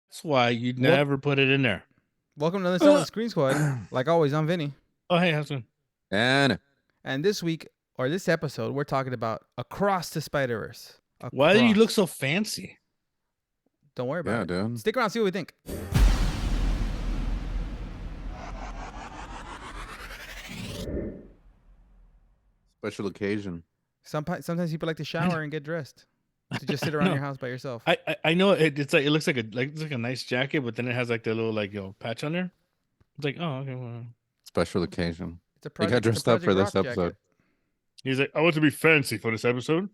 That's why you never put it in there. Welcome to the Silent Screen Squad. Like always, I'm Vinny. Oh, hey, how's it going? And this week, or this episode, we're talking about Across the Spider-Verse. Why do you look Across. so fancy? Don't worry about Yeah, it. dude. Stick around, see what we think. Special occasion. Sometimes people like to shower and get dressed to just sit around No. your house by yourself. I know it's like it looks like a nice jacket, but then it has like the little patch on there. It's like, oh, okay. Well. Special occasion. It's a He got project. dressed up for this Rock episode. jacket. He's like, I want to be fancy for this episode.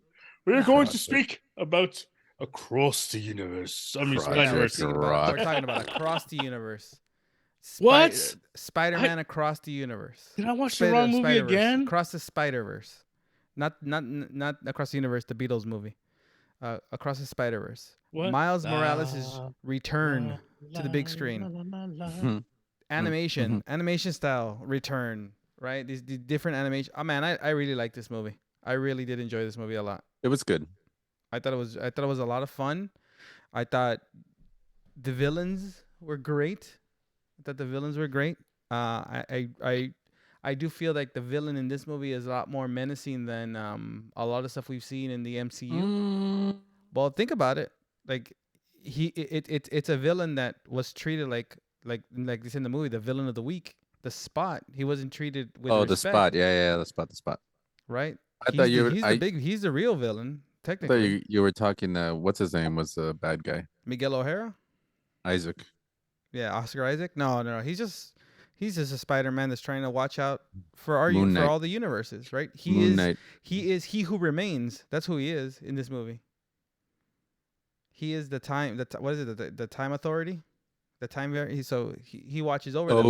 We are going to speak about Across the Universe. I mean, Project Spider-Verse. We're talking about Across the Universe. What? Spider-Man Across the Universe. Did I watch the wrong movie again? Across the Spider-Verse. Not Across the Universe, the Beatles movie. Across the Spider-Verse. What? Miles Morales' return to the big screen. Animation style return, right? These different animation. Oh man, I really like this movie. I really did enjoy this movie a lot. It was good. I thought it was a lot of fun. I thought the villains were great. I do feel like the villain in this movie is a lot more menacing than a lot of stuff we've seen in the MCU. Well, think about it. Like it's a villain that was treated like they said in the movie, the villain of the week, the Spot. He wasn't treated with respect. The Spot. Yeah, the Spot. Right. He's the real villain I technically. thought you were talking. What's his name was the bad guy? Miguel O'Hara. Isaac. Yeah, Oscar Isaac. No. He's just a Spider-Man that's trying to watch out for all the universes, right? He is he who remains. That's who he is in this movie. He is the time. What is it? The time authority. The time. He watches over them.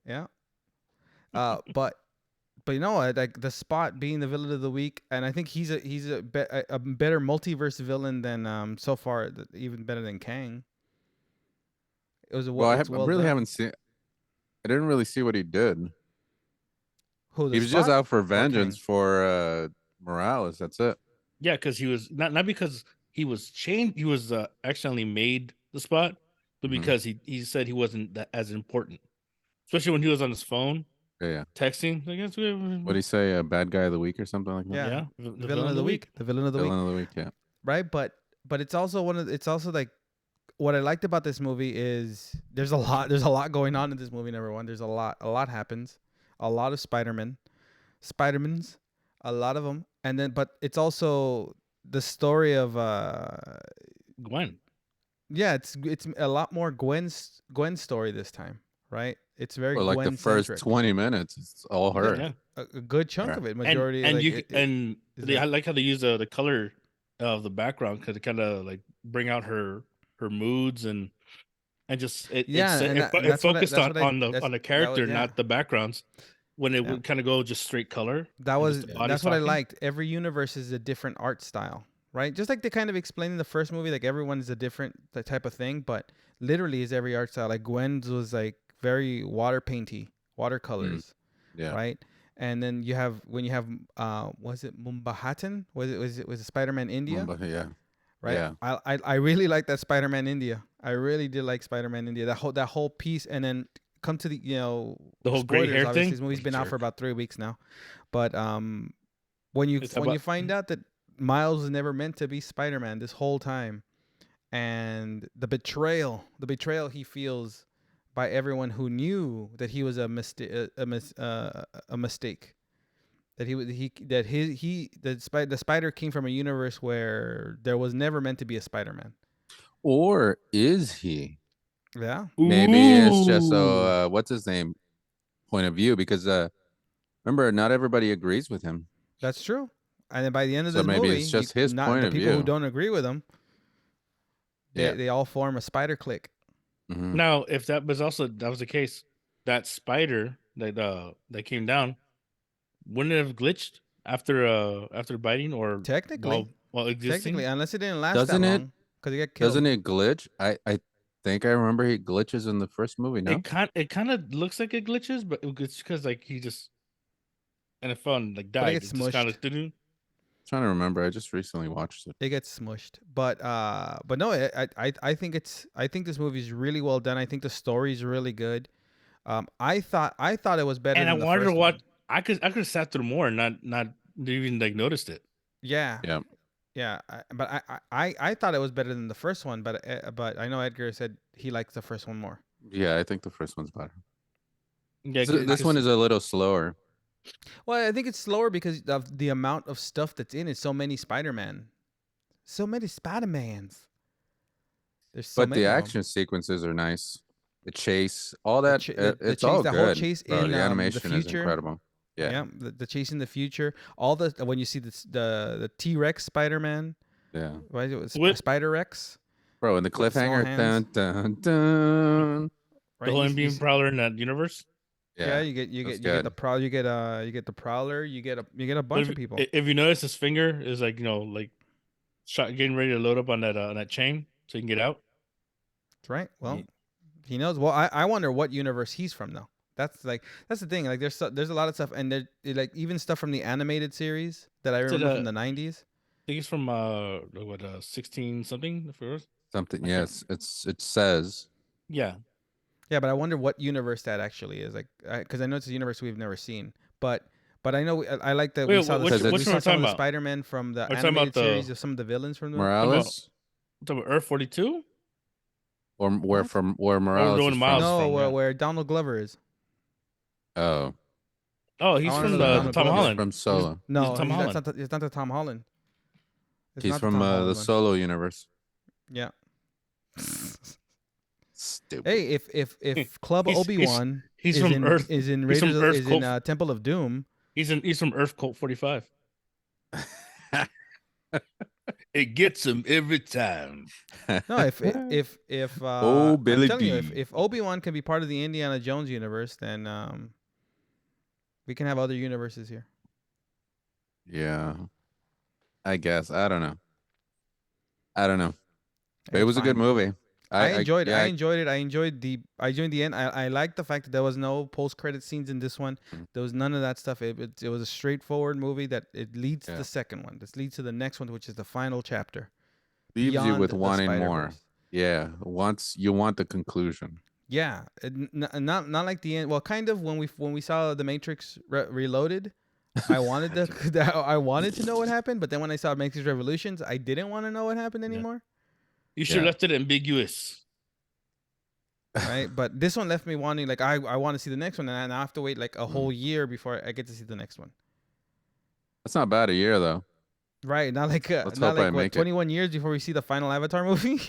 Yeah. But you know what? Like the Spot being the villain of the week, and I think he's a better multiverse villain than so far, even better than Kang. It was haven't seen. I didn't really see what he did. He was just out for vengeance for Morales. That's it. Yeah, because he was not because he was changed. He was accidentally made the Spot, but because he said he wasn't as important, especially when he was on his phone. Yeah. Texting. I guess what do you say? A bad guy of the week or something like that? Yeah. The villain of the week. The villain of the week. Yeah. Right, but it's also like what I liked about this movie is there's a lot going on in this movie. Number one, there's a lot happens, a lot of Spidermans, a lot of them, and then but it's also the story of Gwen. Yeah, it's a lot more Gwen's story this time, right? It's very like the first 20 minutes, it's all her. Yeah. A good chunk of it, majority. I like how they use the color of the background because it kind of like bring out her moods and just it focused on the character, not the backgrounds. When it would kind of go just straight color. That's what I liked. Every universe is a different art style, right? Just like they kind of explained in the first movie, like everyone is a different type of thing, but literally is every art style. Like Gwen's was like very watercolors, right? And then you have was it Mumbahatan? Was it Spider-Man India? Right. Yeah. I really like that Spider-Man India. I really did like Spider-Man India. That whole piece, and then come to the the whole gray hair thing. This movie's been out for about 3 weeks now, but when you find out that Miles was never meant to be Spider-Man this whole time, and the betrayal he feels by everyone who knew that he was a mistake, that the spider came from a universe where there was never meant to be a Spider-Man. Or is he? Yeah. Maybe it's just what's his name point of view, because remember, not everybody agrees with him. That's true. And then by the end of the movie, maybe it's just his point of view. People who don't agree with him, they all form a spider clique. Mm-hmm. Now, if that was the case, that spider that came down, wouldn't it have glitched after biting, or technically while existing? Technically, unless it didn't last that long, because he got killed. Doesn't it glitch? I think I remember he glitches in the first movie. No, it kind of looks like it glitches, but it's because like he just and it fell and like died. It gets smushed. trying to remember. I just recently watched it. It gets smushed, but no, I think this movie is really well done. I think the story is really good. I thought it was better. And than I the wanted first to watch. one. I could have sat through more and not even like noticed it. Yeah. Yeah. Yeah, but I thought it was better than the first one, but I know Edgar said he likes the first one more. Yeah, I think the first one's better. Yeah, this one is a little slower. Well, I think it's slower because of the amount of stuff that's in it. So many Spider-Man. So many Spider-Mans. There's so many. But the action sequences are nice. The chase, all that, it's all good. The whole chase in the animation is incredible. Yeah, the chase in the future. All the when you see the T-Rex Spider-Man. Yeah, right. Spider-Rex. Bro, in the cliffhanger, dun dun dun. Right? The whole Beam Prowler in that universe. Yeah, you get the Prowler, you get the Prowler, you get a bunch of people. If you notice, his finger is like getting ready to load up on that chain so he can get out. That's right. Well, he knows. Well, I wonder what universe he's from though. That's the thing. Like there's a lot of stuff, and there like even stuff from the animated series that I remember from the 90s. I think it's from 16 something. Something. Yes, it says. Yeah. Yeah, but I wonder what universe that actually is. Like, because I know it's a universe we've never seen. But I know I like that we saw some of the Spider-Man from the animated series of some of the villains from the Morales. Talking about Earth 42. Or where Morales is from? No, where Donald Glover is. Oh, he's from Tom Holland. From Solo. No, it's not the Tom Holland. He's from the Solo universe. Yeah. Stupid. Hey, if Club Obi-Wan is in Temple of Doom. He's from Earth Cult 45. It gets him every time. No, if Billy I'm telling you, if Obi-Wan can be part of the Indiana Jones universe, then we can have other universes here. Yeah, I guess. I don't know. But it was a good movie. I enjoyed it. I enjoyed the end. I liked the fact that there was no post-credit scenes in this one. There was none of that stuff. It was a straightforward movie that it leads to the second one. This leads to the next one, which is the final chapter. Leaves you with wanting more. Yeah, once you want the conclusion. Yeah, not like the end. Well, kind of when we saw The Matrix Reloaded, I wanted to know what happened, but then when I saw Matrix Revolutions, I didn't want to know what happened anymore. You should have left it ambiguous. Right? But this one left me wanting, like, I want to see the next one, and I have to wait like a whole year before I get to see the next one. That's not bad, a year though. Right? Not like 21 years before we see the final Avatar movie.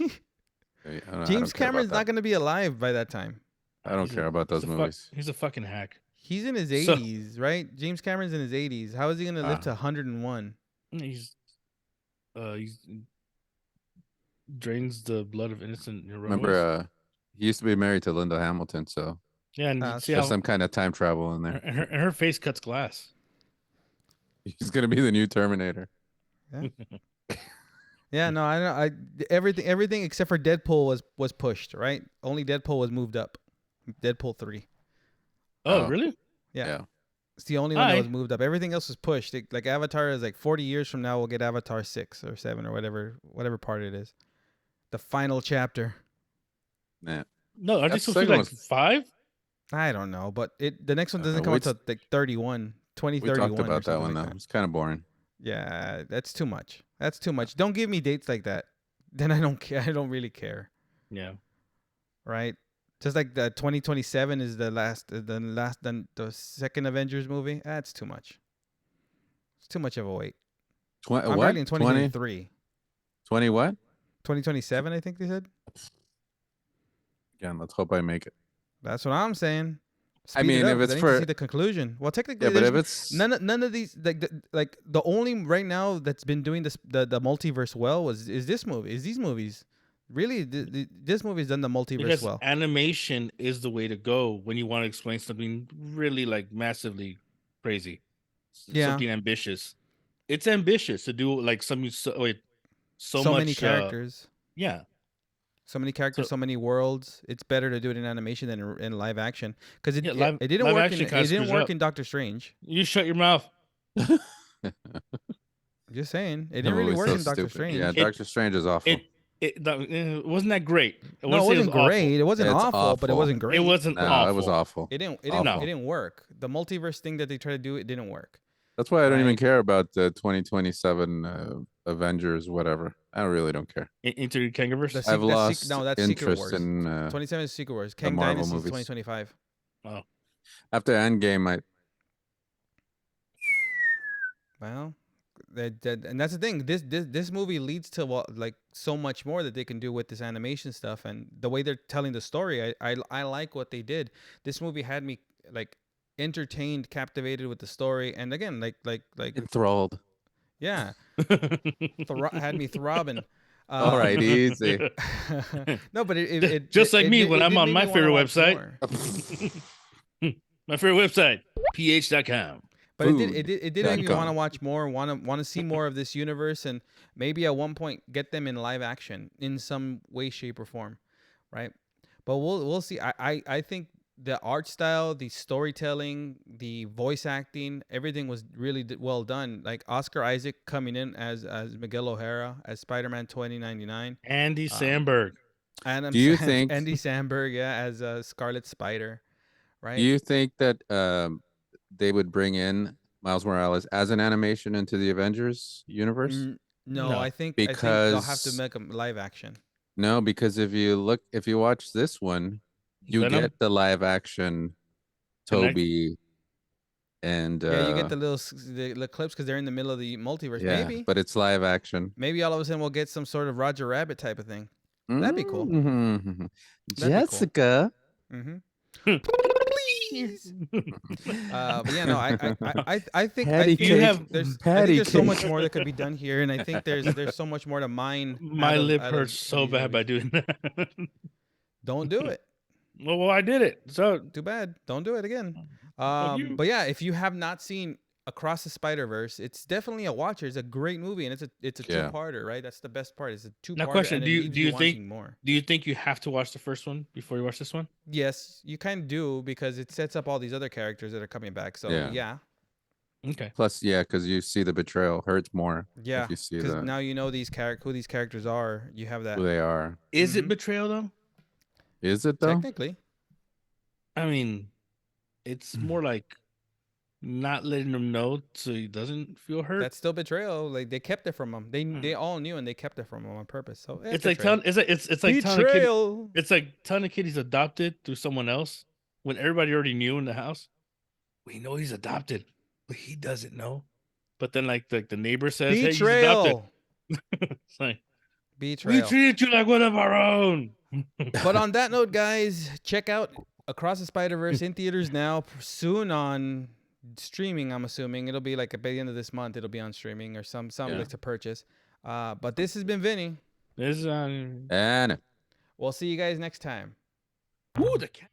James Cameron's not going to be alive by that time. I don't care about those movies. He's a fucking hack. He's in his 80s, right? James Cameron's in his 80s. How is he going to live to 101? He's drains the blood of innocent heroes. Remember, he used to be married to Linda Hamilton, so yeah, and there's some kind of time travel in there. And her face cuts glass. He's gonna be the new Terminator. Yeah. Yeah, no, I know. Everything except for Deadpool was pushed, right? Only Deadpool was moved up. Deadpool 3. Oh, really? Yeah. It's the only one that was moved up. Everything else was pushed. Like Avatar is like 40 years from now we'll get Avatar 6 or 7 or whatever part it is. The final chapter. Yeah. No, are they supposed to be like 5? I don't know, but the next one doesn't come until like 2031. We talked about that one though. It's kind of boring. Yeah, that's too much. Don't give me dates like that. Then I don't care. I don't really care. Yeah. Right? Just like the 2027 is the second Avengers movie. That's too much. It's too much of a wait. I'm what? In 2023. 20 what? 2027, I think they said. Again, let's hope I make it. That's what I'm saying. I mean, if it's for see the conclusion. Well, technically, yeah, but if it's none of these like the only right now that's been doing this the multiverse well is this movie. Is these movies. Really, this movie's done the multiverse well. Animation is the way to go when you want to explain something really like massively crazy. Yeah. Something ambitious. It's ambitious to do like so many characters. Yeah. So many characters, so many worlds. It's better to do it in animation than in live action because it didn't work. It didn't work in Doctor Strange. You shut your mouth. Just saying, it didn't really work in Doctor Strange. Yeah, Doctor Strange is awful. It wasn't that great. It wasn't great. It wasn't awful, but it wasn't great. It wasn't awful. It was awful. It didn't work. The multiverse thing that they tried to do, it didn't work. That's why I don't even care about the 2027 Avengers, whatever. I really don't care. Into the Kangaverse? I've lost that's interest in 27 is Secret Wars. Kang Dynasty is 2025. Oh. After Endgame, Well, and that's the thing. This movie leads to like so much more that they can do with this animation stuff and the way they're telling the story. I like what they did. This movie had me like entertained, captivated with the story, and again, like enthralled. Yeah, had me throbbing. All right, easy. No, but it just like me when I'm on my favorite website. My favorite website, ph.com. But it did make me want to watch more, want to see more of this universe, and maybe at one point get them in live action in some way, shape, or form, right? But we'll see. I think the art style, the storytelling, the voice acting, everything was really well done. Like Oscar Isaac coming in as Miguel O'Hara as Spider-Man 2099. Andy Samberg. Do you think Andy Samberg, as Scarlet Spider, right? Do you think that they would bring in Miles Morales as an animation into the Avengers universe? No, I think they'll have to make a live action. No, because if you watch this one, you get the live action Toby and you get the little clips because they're in the middle of the multiverse. Yeah, maybe, but it's live action. Maybe all of a sudden we'll get some sort of Roger Rabbit type of thing. That'd be cool. Mm-hmm. Jessica. Cool. Please. But yeah, no, I think there's so much more that could be done here, and I think there's so much more to mine. My lip hurts so bad by doing that. Don't do it. Well, I did it. So too bad. Don't do it again. But yeah, if you have not seen Across the Spider-Verse, it's definitely a watcher. It's a great movie, and it's a two-parter, right? That's the best part. It's a two-parter. Now, question: Do you think you have to watch the first one before you watch this one? Yes, you kind of do, because it sets up all these other characters that are coming back. So yeah. Okay. Plus, because you see the betrayal hurts more. Yeah, if you see because now you know who these characters are. You have that. Who they are. Is it betrayal though? Is it though? Technically. I mean, it's more like not letting him know so he doesn't feel hurt. That's still betrayal. Like they kept it from him. They all knew, and they kept it from him on purpose. So it's like betrayal. It's like telling a kid he's adopted through someone else when everybody already knew in the house. We know he's adopted, but he doesn't know. But then like the neighbor says, betrayal. Hey, he's adopted. It's like betrayal. We treated you like one of our own. But on that note, guys, check out Across the Spider-Verse in theaters now. Soon on streaming, I'm assuming it'll be like by the end of this month. It'll be on streaming or some like to purchase. But this has been Vinny. This is and we'll see you guys next time. Ooh, the cat.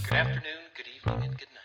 Good afternoon, good evening, and good night.